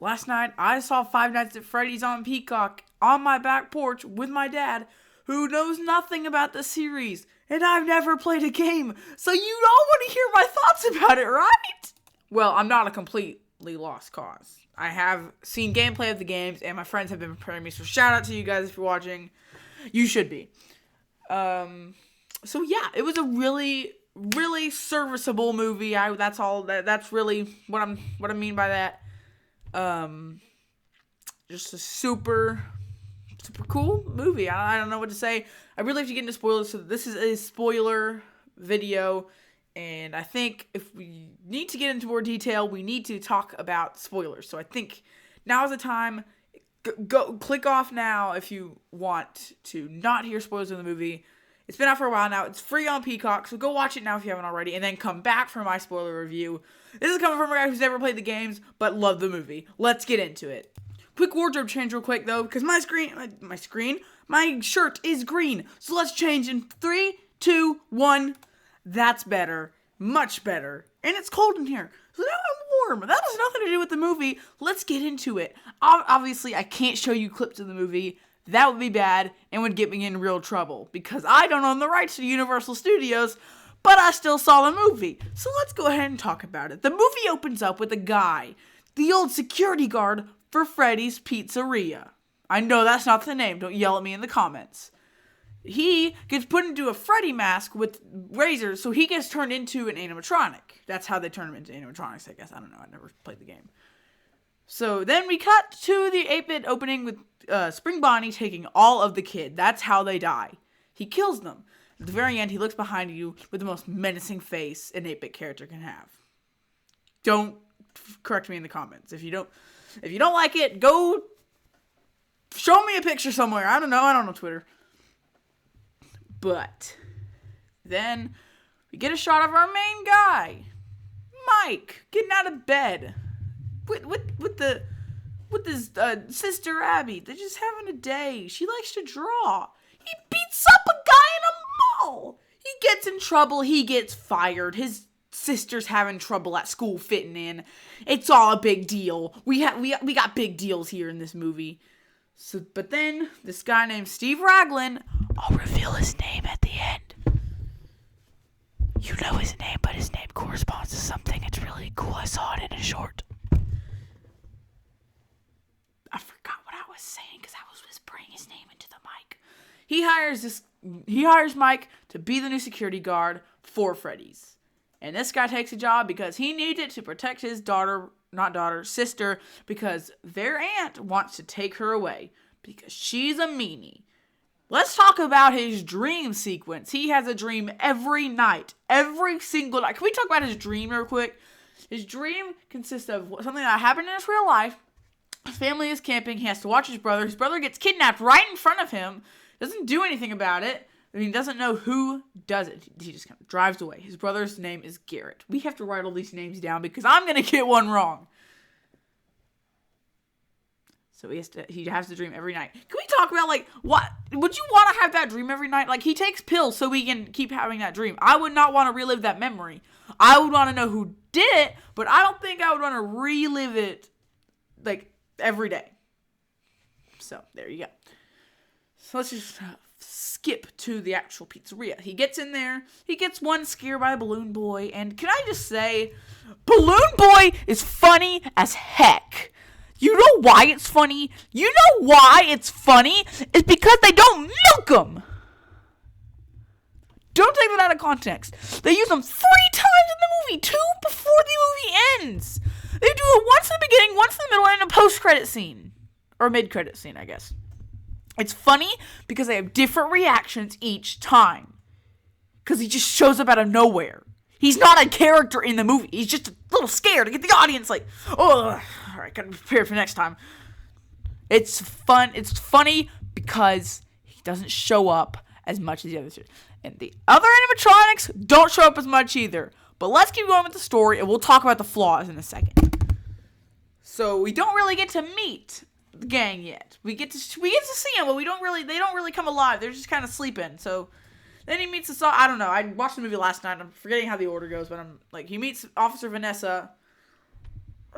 last night I saw Five Nights at Freddy's on Peacock on my back porch with my dad, who knows nothing about the series, and I've never played a game, so you all want to hear my thoughts about it, right? Well, I'm not a completely lost cause. I have seen gameplay of the games, and my friends have been preparing me, so shout out to you guys if you're watching. You should be. So yeah, it was a really, really serviceable movie. That's really what I mean by that. Just a super cool movie. I don't know what to say. I really have to get into spoilers, so this is a spoiler video, and I think if we need to get into more detail, we need to talk about spoilers. So I think now is the time. Go click off now if you want to not hear spoilers of the movie. It's been out for a while now. It's free on Peacock, so go watch it now if you haven't already, and then come back for my spoiler review. This is coming from a guy who's never played the games, but loved the movie. Let's get into it. Quick wardrobe change real quick, though, because my shirt is green. So let's change in 3, 2, 1. That's better. Much better. And it's cold in here. So now I'm warm. That has nothing to do with the movie. Let's get into it. Obviously, I can't show you clips of the movie. That would be bad and would get me in real trouble because I don't own the rights to Universal Studios, but I still saw the movie. So let's go ahead and talk about it. The movie opens up with a guy, the old security guard for Freddy's Pizzeria. I know that's not the name. Don't yell at me in the comments. He gets put into a Freddy mask with razors, so he gets turned into an animatronic. That's how they turn him into animatronics, I guess. I don't know. I never played the game. So then we cut to the 8-bit opening with Spring Bonnie taking all of the kid. That's how they die. He kills them. At the very end, he looks behind you with the most menacing face an 8-bit character can have. Don't correct me in the comments. If you don't like it, go show me a picture somewhere. I don't know Twitter. But then we get a shot of our main guy, Mike, getting out of bed with his sister Abby. They're just having a day. She likes to draw. He beats up a guy in a mall. He gets in trouble. He gets fired. His sister's having trouble at school fitting in. It's all a big deal. We got big deals here in this movie. So, but then this guy named Steve Raglan, I'll reveal his name at the end. You know his name, but his name corresponds to something. It's really cool. I saw it in a short. I forgot what I was saying because I was whispering his name into the mic. He hires Mike to be the new security guard for Freddy's. And this guy takes a job because he needs it to protect his sister, because their aunt wants to take her away because she's a meanie. Let's talk about his dream sequence. He has a dream every night, every single night. Can we talk about his dream real quick? His dream consists of something that happened in his real life. His family is camping. He has to watch his brother. His brother gets kidnapped right in front of him. Doesn't do anything about it. He doesn't know who does it. He just kind of drives away. His brother's name is Garrett. We have to write all these names down because I'm going to get one wrong. So he has to dream every night. Can we talk about, what? Would you want to have that dream every night? He takes pills so he can keep having that dream. I would not want to relive that memory. I would want to know who did it, but I don't think I would want to relive it, every day. So, there you go. So, let's just skip to the actual pizzeria. He gets in there. He gets one scare by Balloon Boy. And can I just say, Balloon Boy is funny as heck. You know why it's funny? You know why it's funny? It's because they don't milk him. Don't take that out of context. They use them 3 times in the movie. 2 before the movie ends. They do it once in the beginning, once in the middle, and a post-credit scene. Or mid-credit scene, I guess. It's funny because they have different reactions each time. Because he just shows up out of nowhere. He's not a character in the movie. He's just a little scared to get the audience oh, alright, gotta be prepared for next time. It's fun. It's funny because he doesn't show up as much as the other two. And the other animatronics don't show up as much either. But let's keep going with the story, and we'll talk about the flaws in a second. So we don't really get to meet the gang yet. We get to see them, but they don't really come alive. They're just kind of sleeping. So then he meets I don't know. I watched the movie last night. I'm forgetting how the order goes, but he meets Officer Vanessa.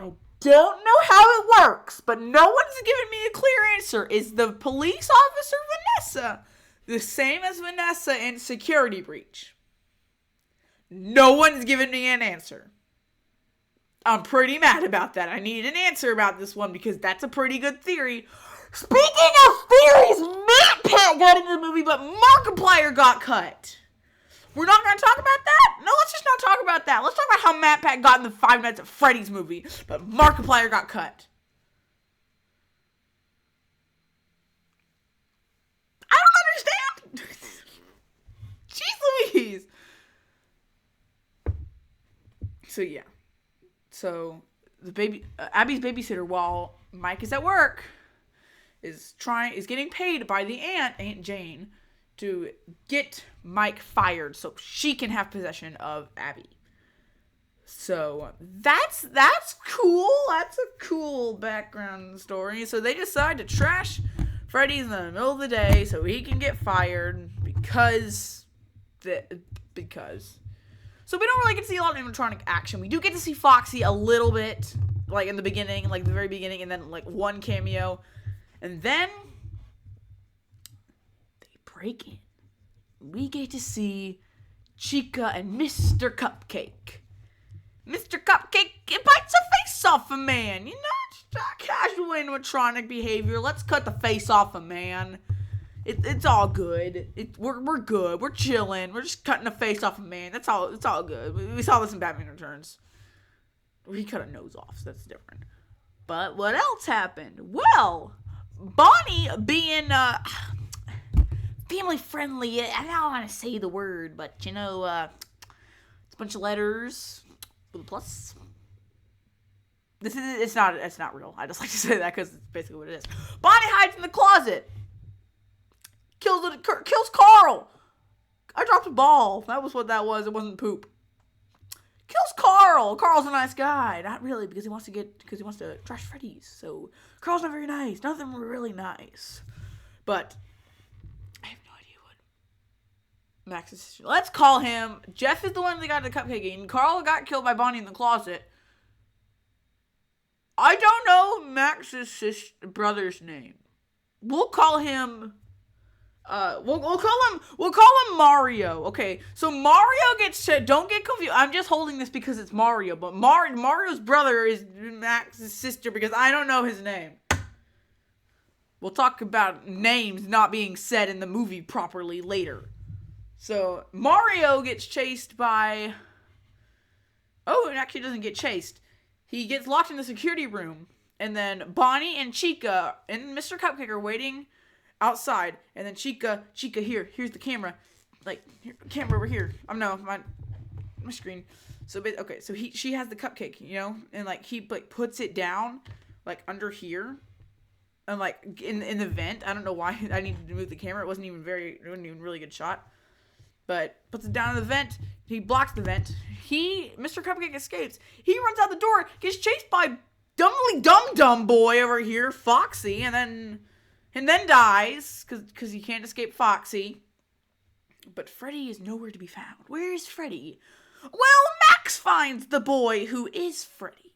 Oh, don't know how it works, but no one's given me a clear answer. Is the police officer Vanessa the same as Vanessa in Security Breach? No one's given me an answer. I'm pretty mad about that. I need an answer about this one because that's a pretty good theory. Speaking of theories, MatPat got into the movie, but Markiplier got cut. We're not going to talk about that? No, let's just not talk about that. Let's talk about how MatPat got in the Five Nights at Freddy's movie, but Markiplier got cut. I don't understand. Jeez Louise. So, yeah. So, Abby's babysitter, while Mike is at work, is getting paid by the Aunt Jane, to get Mike fired so she can have possession of Abby. So that's cool. That's a cool background story. So they decide to trash Freddy's in the middle of the day so he can get fired because. So we don't really get to see a lot of animatronic action. We do get to see Foxy a little bit, like in the beginning, like the very beginning, and then like one cameo, and then break in. We get to see Chica and Mr. Cupcake. Mr. Cupcake bites a face off a man. You know, just casual animatronic behavior. Let's cut the face off a man. It's all good. We're good. We're chilling. We're just cutting the face off a man. It's all good. We saw this in Batman Returns, where he cut a nose off, so that's different. But what else happened? Well, Bonnie being family friendly. I don't want to say the word, but you know, it's a bunch of letters with a plus. It's not real. I just like to say that because it's basically what it is. Bonnie hides in the closet. Kills Carl. I dropped a ball. That was what that was. It wasn't poop. Kills Carl. Carl's a nice guy. Not really, because he wants to trash Freddy's. So Carl's not very nice. Nothing really nice. But I have no idea what Max's sister. Let's call him. Jeff is the one that got the cupcake eaten. Carl got killed by Bonnie in the closet. I don't know Max's brother's name. We'll call him. We'll call him Mario. Okay, so Mario gets to. Don't get confused. I'm just holding this because it's Mario, but Mario's brother is Max's sister because I don't know his name. We'll talk about names not being said in the movie properly later. So Mario gets chased by. Oh, it actually doesn't get chased. He gets locked in the security room, and then Bonnie and Chica and Mr. Cupcake are waiting outside, and then Chica, here's the camera, like, camera over here. My screen. So, okay, so she has the cupcake, you know, and like he like puts it down, like under here, and like in the vent. I don't know why I needed to move the camera. It wasn't even a really good shot, but puts it down in the vent. He blocks the vent. Mr. Cupcake escapes. He runs out the door, gets chased by dumb boy over here, Foxy, and then dies, because he can't escape Foxy. But Freddy is nowhere to be found. Where is Freddy? Well, Max finds the boy who is Freddy.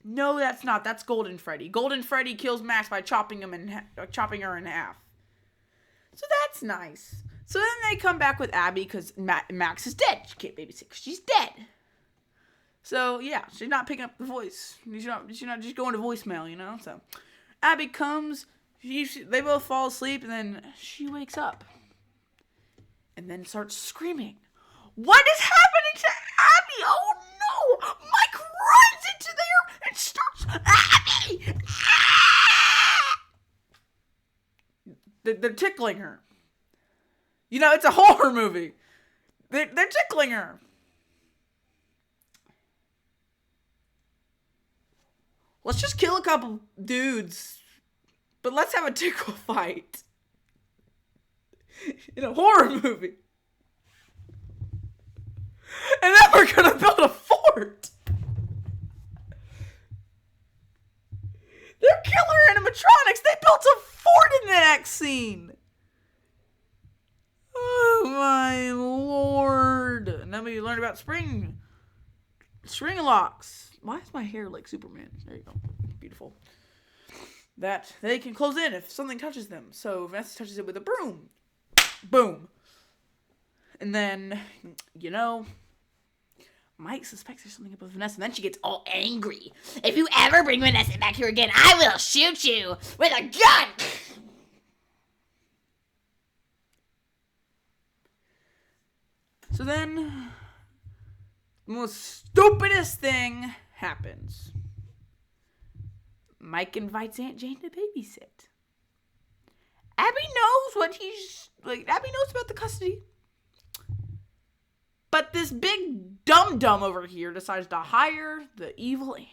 No, that's not. That's Golden Freddy. Golden Freddy kills Max by chopping her in half. So that's nice. So then they come back with Abby, because Max is dead. She can't babysit because she's dead. So, yeah, she's not picking up the voice. She's not just going to voicemail, you know? So, Abby comes... They both fall asleep, and then she wakes up. And then starts screaming. What is happening to Abby? Oh, no! Mike runs into there and starts... Abby! Ah! They're tickling her. You know, it's a horror movie. They're tickling her. Let's just kill a couple dudes. But let's have a tickle fight in a horror movie. And then we're going to build a fort. They're killer animatronics. They built a fort in the next scene. Oh, my lord. And then we learned about spring locks. Why is my hair like Superman? There you go. Beautiful. That they can close in if something touches them. So Vanessa touches it with a broom. Boom. And then, Mike suspects there's something up with Vanessa, and then she gets all angry. If you ever bring Vanessa back here again, I will shoot you with a gun! So then, the most stupidest thing happens. Mike invites Aunt Jane to babysit. Abby knows Abby knows about the custody. But this big dum-dum over here decides to hire the evil aunt.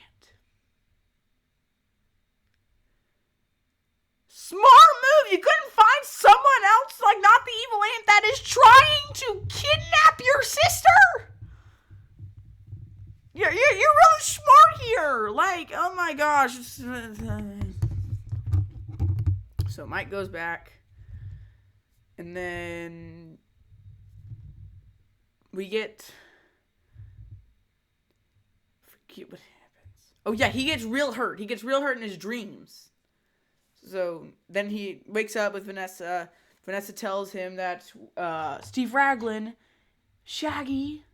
Smart move! You couldn't find someone else, not the evil aunt that is trying to kidnap your sister? You're really smart here! Oh my gosh. So Mike goes back. And then we get... forget what happens. Oh yeah, he gets real hurt. He gets real hurt in his dreams. So then he wakes up with Vanessa. Vanessa tells him that Steve Raglan, Shaggy,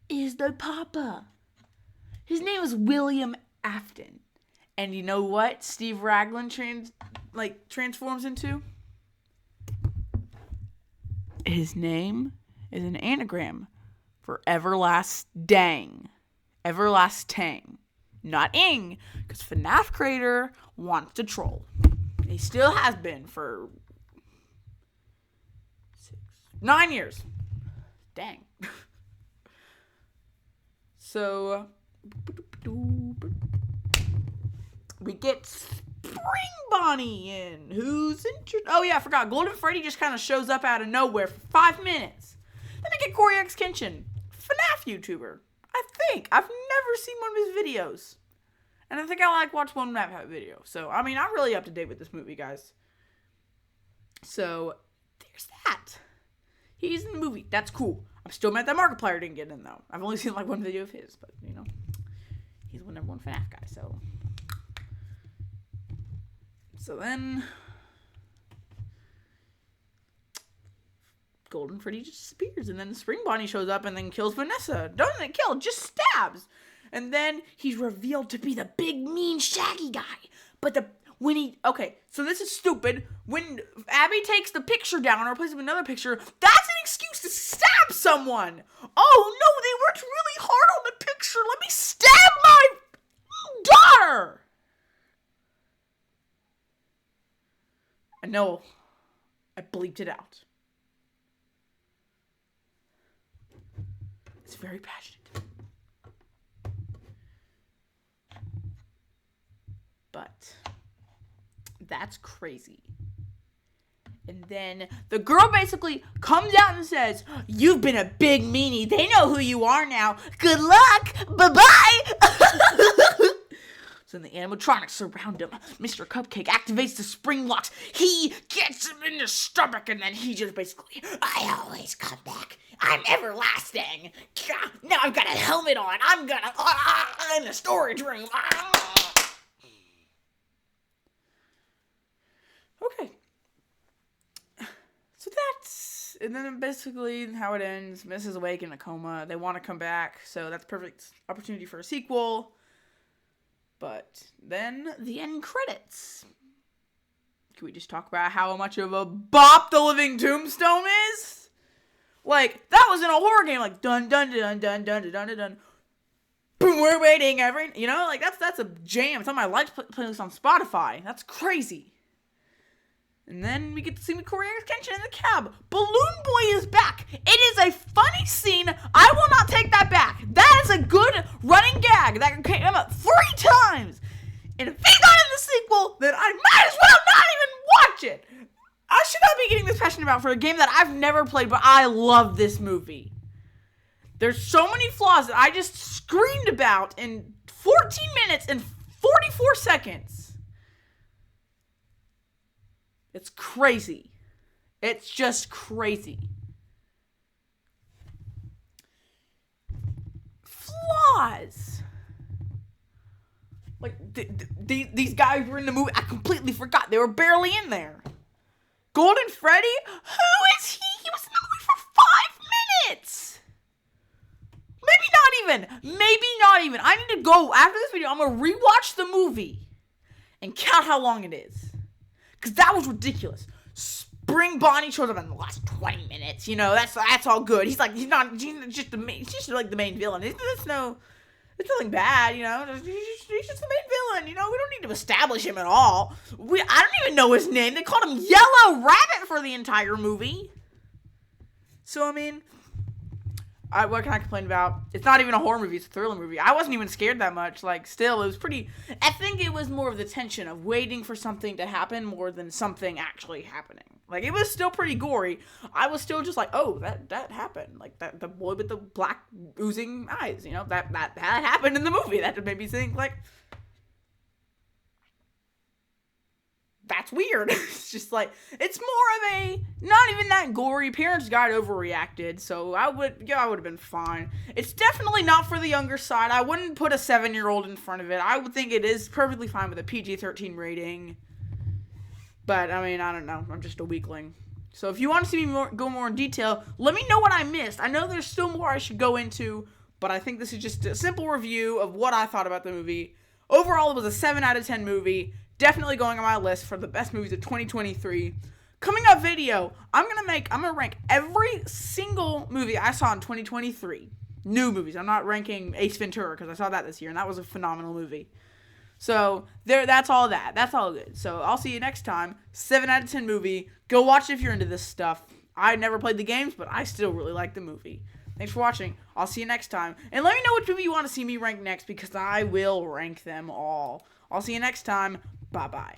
is the papa. His name is William Afton. And you know what Steve Raglan transforms into? His name is an anagram for Everlasting. Everlasting. Not Ing. Because FNAF creator wants to troll. He still has been for 9 years. Dang. So we get Spring Bonnie in. Who's interested? Oh yeah, I forgot. Golden Freddy just kind of shows up out of nowhere for 5 minutes. Then we get Corey X Kenshin, FNAF YouTuber. I think. I've never seen one of his videos. And I think I watch one map video. So, I'm really up to date with this movie, guys. So, there's that. He's in the movie. That's cool. I'm still mad that Markiplier didn't get in, though. I've only seen, one video of his. But, he's the number one FNAF guy, so. So then, Golden Freddy just disappears. And then Spring Bonnie shows up and then kills Vanessa. Doesn't kill, just stabs. And then he's revealed to be the big, mean, Shaggy guy. But so this is stupid. When Abby takes the picture down or replaces it with another picture, that's an excuse to stab someone. Oh, no, they worked really hard on the picture. Let me stab my daughter. I know. I bleeped it out. It's very passionate. But that's crazy. And then the girl basically comes out and says, "You've been a big meanie. They know who you are now. Good luck. Bye-bye." So then the animatronics surround him. Mr. Cupcake activates the spring locks. He gets him in the stomach, and then he just basically, "I always come back. I'm everlasting. Now I've got a helmet on. I'm gonna, in the storage room." Okay. So that's, and then basically how it ends. Miss is awake in a coma. They want to come back, so that's perfect opportunity for a sequel. But then the end credits. Can we just talk about how much of a bop the Living Tombstone is? That was in a horror game, dun dun dun dun dun dun dun dun. Boom, we're waiting that's a jam. It's on my live playlist on Spotify. That's crazy. And then we get to see Corey X Kenshin in the cab. Balloon Boy is back. It is a funny scene. I will not take that back. That is a good running gag that came up 3 times. And if he's not in the sequel, then I might as well not even watch it. I should not be getting this passionate about for a game that I've never played, but I love this movie. There's so many flaws that I just screamed about in 14 minutes and 44 seconds. It's crazy. It's just crazy. Flaws. Like, these guys were in the movie. I completely forgot. They were barely in there. Golden Freddy? Who is he? He was in the movie for 5 minutes. Maybe not even. I need to go, after this video, I'm going to rewatch the movie and count how long it is. Because that was ridiculous. Spring Bonnie shows up in the last 20 minutes. You know, that's all good. He's just like the main villain. It's nothing bad, you know. He's just the main villain, you know. We don't need to establish him at all. I don't even know his name. They called him Yellow Rabbit for the entire movie. So, I mean, what can I complain about? It's not even a horror movie. It's a thriller movie. I wasn't even scared that much. Like, still, it was pretty... I think it was more of the tension of waiting for something to happen more than something actually happening. Like, it was still pretty gory. I was still just like, oh, that happened. Like, the boy with the black oozing eyes, you know? That happened in the movie. That made me think, like... That's weird. It's just like, it's more of a, not even that gory. Parents got overreacted, so I would have been fine. It's definitely not for the younger side. I wouldn't put a 7-year-old in front of it. I would think it is perfectly fine with a PG-13 rating. But, I mean, I don't know. I'm just a weakling. So if you want to see me go more in detail, let me know what I missed. I know there's still more I should go into, but I think this is just a simple review of what I thought about the movie. Overall, it was a 7 out of 10 movie. Definitely going on my list for the best movies of 2023. Coming up video, I'm gonna rank every single movie I saw in 2023. New movies. I'm not ranking Ace Ventura because I saw that this year and that was a phenomenal movie. So that's all that. That's all good. So I'll see you next time. 7 out of 10 movie. Go watch it if you're into this stuff. I never played the games, but I still really like the movie. Thanks for watching. I'll see you next time. And let me know which movie you want to see me rank next because I will rank them all. I'll see you next time. Bye-bye.